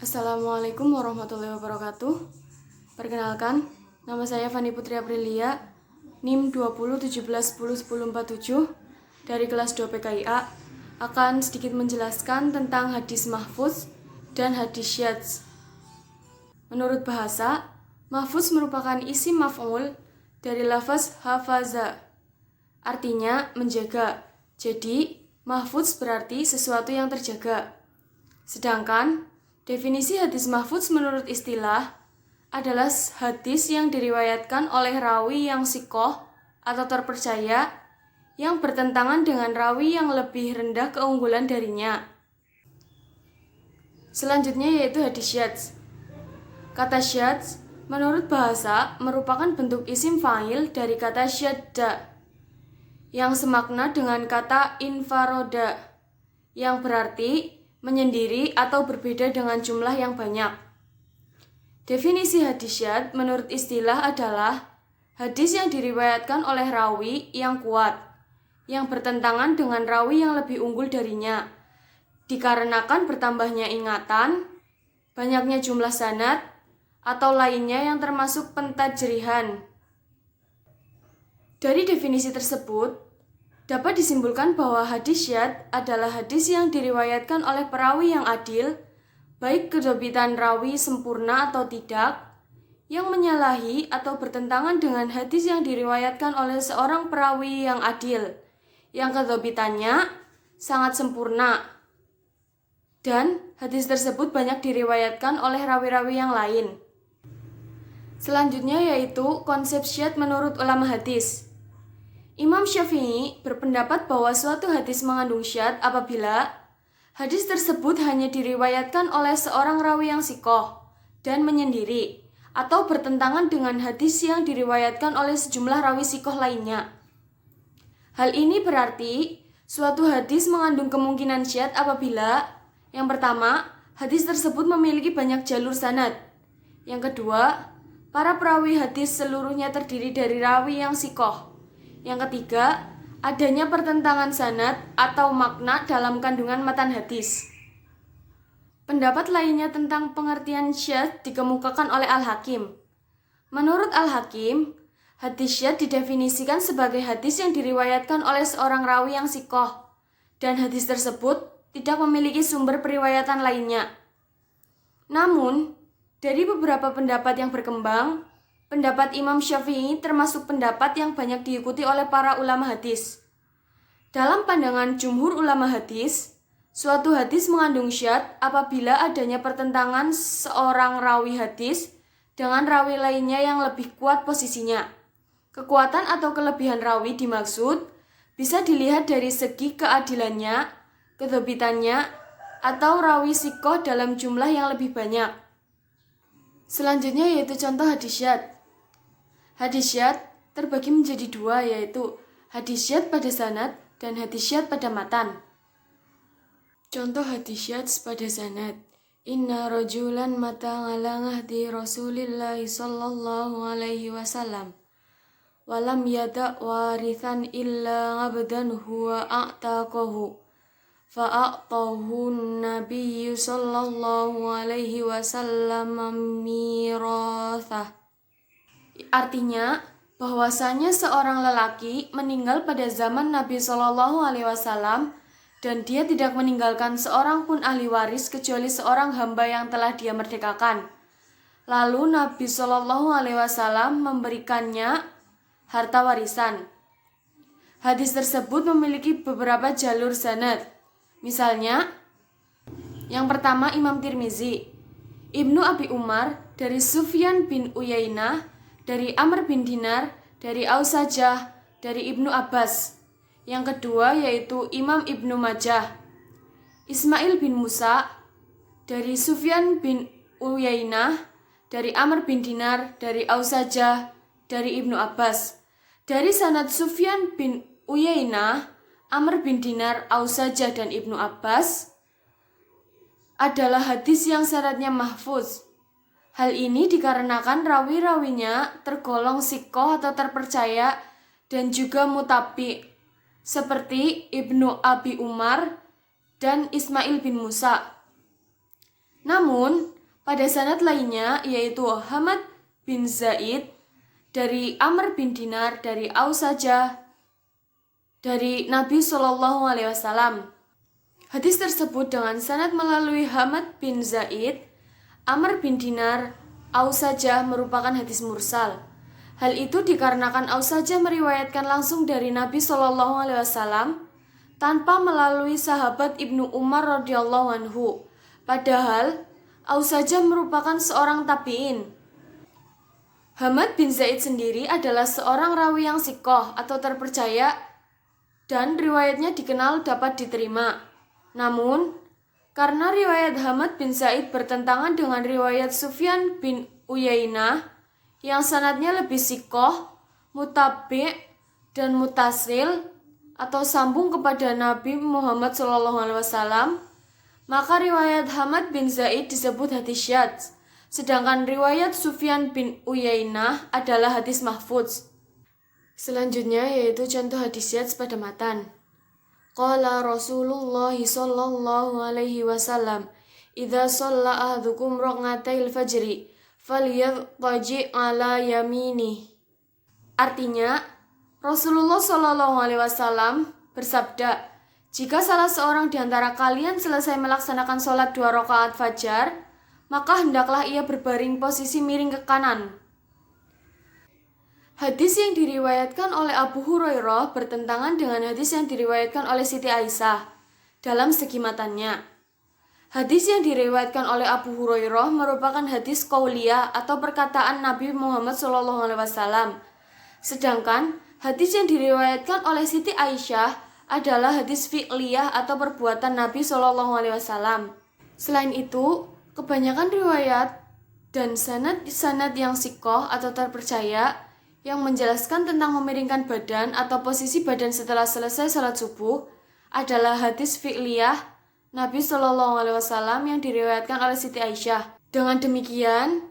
Assalamualaikum warahmatullahi wabarakatuh. Perkenalkan, nama saya Fani Putri Aprilia, NIM 2017101047 dari kelas 2 PKIA, akan sedikit menjelaskan tentang hadis mahfuz dan hadis syadz. Menurut bahasa, mahfuz merupakan isim maf'ul dari lafaz hafaza, artinya menjaga. Jadi, mahfuz berarti sesuatu yang terjaga. Sedangkan definisi hadis mahfuz menurut istilah adalah hadis yang diriwayatkan oleh rawi yang shikoh atau terpercaya yang bertentangan dengan rawi yang lebih rendah keunggulan darinya. Selanjutnya yaitu hadis syadz. Kata syadz menurut bahasa merupakan bentuk isim fa'il dari kata syadda yang semakna dengan kata infaroda yang berarti menyendiri atau berbeda dengan jumlah yang banyak. Definisi hadis syadz menurut istilah adalah hadis yang diriwayatkan oleh rawi yang kuat, yang bertentangan dengan rawi yang lebih unggul darinya, dikarenakan bertambahnya ingatan, banyaknya jumlah sanad, atau lainnya yang termasuk pentajrihan. Dari definisi tersebut, dapat disimpulkan bahwa hadis syadz adalah hadis yang diriwayatkan oleh perawi yang adil, baik kedhobitan rawi sempurna atau tidak, yang menyalahi atau bertentangan dengan hadis yang diriwayatkan oleh seorang perawi yang adil, yang kedhobitannya sangat sempurna, dan hadis tersebut banyak diriwayatkan oleh rawi-rawi yang lain. Selanjutnya yaitu konsep syadz menurut ulama hadis. Imam Syafi'i berpendapat bahwa suatu hadis mengandung syadz apabila hadis tersebut hanya diriwayatkan oleh seorang rawi yang shikoh dan menyendiri atau bertentangan dengan hadis yang diriwayatkan oleh sejumlah rawi shikoh lainnya. Hal ini berarti suatu hadis mengandung kemungkinan syadz apabila yang pertama, hadis tersebut memiliki banyak jalur sanad. Yang kedua, para perawi hadis seluruhnya terdiri dari rawi yang shikoh. Yang ketiga, adanya pertentangan sanad atau makna dalam kandungan matan hadis. Pendapat lainnya tentang pengertian syadz dikemukakan oleh Al-Hakim. Menurut Al-Hakim, hadis syadz didefinisikan sebagai hadis yang diriwayatkan oleh seorang rawi yang shikoh, dan hadis tersebut tidak memiliki sumber periwayatan lainnya. Namun, dari beberapa pendapat yang berkembang, pendapat Imam Syafi'i termasuk pendapat yang banyak diikuti oleh para ulama hadis. Dalam pandangan jumhur ulama hadis, suatu hadis mengandung syadz apabila adanya pertentangan seorang rawi hadis dengan rawi lainnya yang lebih kuat posisinya. Kekuatan atau kelebihan rawi dimaksud bisa dilihat dari segi keadilannya, kedhobitannya, atau rawi shikoh dalam jumlah yang lebih banyak. Selanjutnya yaitu contoh hadis syadz. Hadis syadz terbagi menjadi dua, yaitu hadis syadz pada sanad dan hadis syadz pada matan. Contoh hadis syadz pada sanad. Inna rajulan mata ala ngahdi Rasulillahi sallallahu alaihi wasallam. Walam yada warithan illa ngabdan huwa a'taqahu. Fa'a'tahu nabiyyu sallallahu alaihi wasallam mirathah. Artinya, bahwasanya seorang lelaki meninggal pada zaman Nabi Shallallahu Alaihi Wasallam dan dia tidak meninggalkan seorang pun ahli waris kecuali seorang hamba yang telah dia merdekakan. Lalu Nabi Shallallahu Alaihi Wasallam memberikannya harta warisan. Hadis tersebut memiliki beberapa jalur sanad. Misalnya, yang pertama Imam Tirmizi, Ibnu Abi Umar dari Sufyan bin Uyainah, dari Amr bin Dinar, dari Ausajah, dari Ibnu Abbas. Yang kedua yaitu Imam Ibnu Majah, Ismail bin Musa, dari Sufyan bin Uyainah, dari Amr bin Dinar, dari Ausajah, dari Ibnu Abbas. Dari sanad Sufyan bin Uyainah, Amr bin Dinar, Ausajah, dan Ibnu Abbas adalah hadis yang syaratnya mahfuz. Hal ini dikarenakan rawi-rawinya tergolong shikoh atau terpercaya dan juga mutabi, seperti Ibnu Abi Umar dan Ismail bin Musa. Namun, pada sanad lainnya yaitu Hamad bin Zaid dari Amr bin Dinar dari Ausajah dari Nabi Shallallahu Alaihi Wasallam. Hadis tersebut dengan sanad melalui Hamad bin Zaid, Amr bin Dinar, Ausajah merupakan hadis mursal. Hal itu dikarenakan Ausajah meriwayatkan langsung dari Nabi Shallallahu Alaihi Wasallam tanpa melalui sahabat Ibnu Umar radhiyallahu anhu. Padahal Ausajah merupakan seorang tabi'in. Hamad bin Zaid sendiri adalah seorang rawi yang sikoh atau terpercaya dan riwayatnya dikenal dapat diterima. Namun, karena riwayat Hamad bin Zaid bertentangan dengan riwayat Sufyan bin Uyainah yang sanadnya lebih sikoh, mutabi' dan mutasil atau sambung kepada Nabi Muhammad SAW, maka riwayat Hamad bin Zaid disebut hadis syadz, sedangkan riwayat Sufyan bin Uyainah adalah hadis mahfudz. Selanjutnya yaitu contoh hadis syadz pada matan. Qala Rasulullah sallallahu alaihi wasallam, "Idza shalla ahadukum rak'atail fajri, falyadtaji ala yaminih." Artinya, Rasulullah sallallahu alaihi wasallam bersabda, "Jika salah seorang di antara kalian selesai melaksanakan sholat 2 rakaat fajar, maka hendaklah ia berbaring posisi miring ke kanan." Hadis yang diriwayatkan oleh Abu Hurairah bertentangan dengan hadis yang diriwayatkan oleh Siti Aisyah dalam segi matannya. Hadis yang diriwayatkan oleh Abu Hurairah merupakan hadis qauliyah atau perkataan Nabi Muhammad SAW. Sedangkan hadis yang diriwayatkan oleh Siti Aisyah adalah hadis fi'liyah atau perbuatan Nabi SAW. Selain itu, kebanyakan riwayat dan sanad yang sikoh atau terpercaya yang menjelaskan tentang memiringkan badan atau posisi badan setelah selesai salat subuh adalah hadis fi'liyah Nabi SAW yang diriwayatkan oleh Siti Aisyah. Dengan demikian,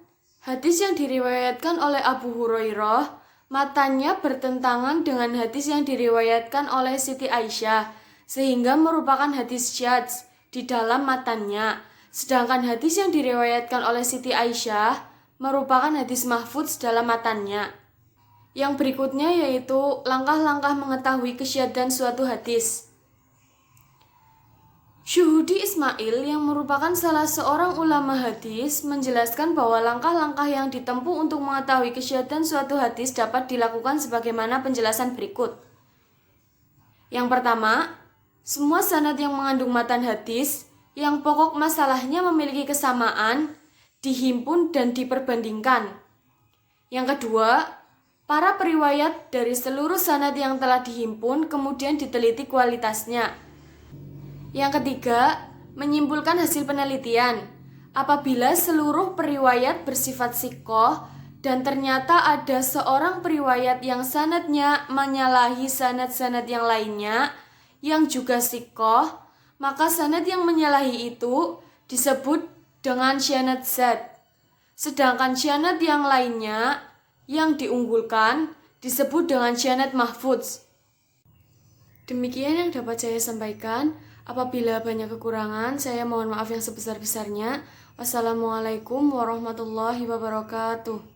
hadis yang diriwayatkan oleh Abu Hurairah matanya bertentangan dengan hadis yang diriwayatkan oleh Siti Aisyah, sehingga merupakan hadis syadz di dalam matannya. Sedangkan hadis yang diriwayatkan oleh Siti Aisyah merupakan hadis mahfudz dalam matannya. Yang berikutnya yaitu langkah-langkah mengetahui kesyadan suatu hadis. Syuhudi Ismail yang merupakan salah seorang ulama hadis menjelaskan bahwa langkah-langkah yang ditempuh untuk mengetahui kesyadan suatu hadis dapat dilakukan sebagaimana penjelasan berikut. Yang pertama, semua sanad yang mengandung matan hadis yang pokok masalahnya memiliki kesamaan dihimpun dan diperbandingkan. Yang kedua, para periwayat dari seluruh sanad yang telah dihimpun kemudian diteliti kualitasnya. Yang ketiga, menyimpulkan hasil penelitian. Apabila seluruh periwayat bersifat sikoh dan ternyata ada seorang periwayat yang sanadnya menyalahi sanad-sanad yang lainnya yang juga sikoh, maka sanad yang menyalahi itu disebut dengan syanad zat. Sedangkan syanad yang lainnya yang diunggulkan disebut dengan syanad mahfudz. Demikian yang dapat saya sampaikan. Apabila banyak kekurangan, saya mohon maaf yang sebesar-besarnya. Wassalamualaikum warahmatullahi wabarakatuh.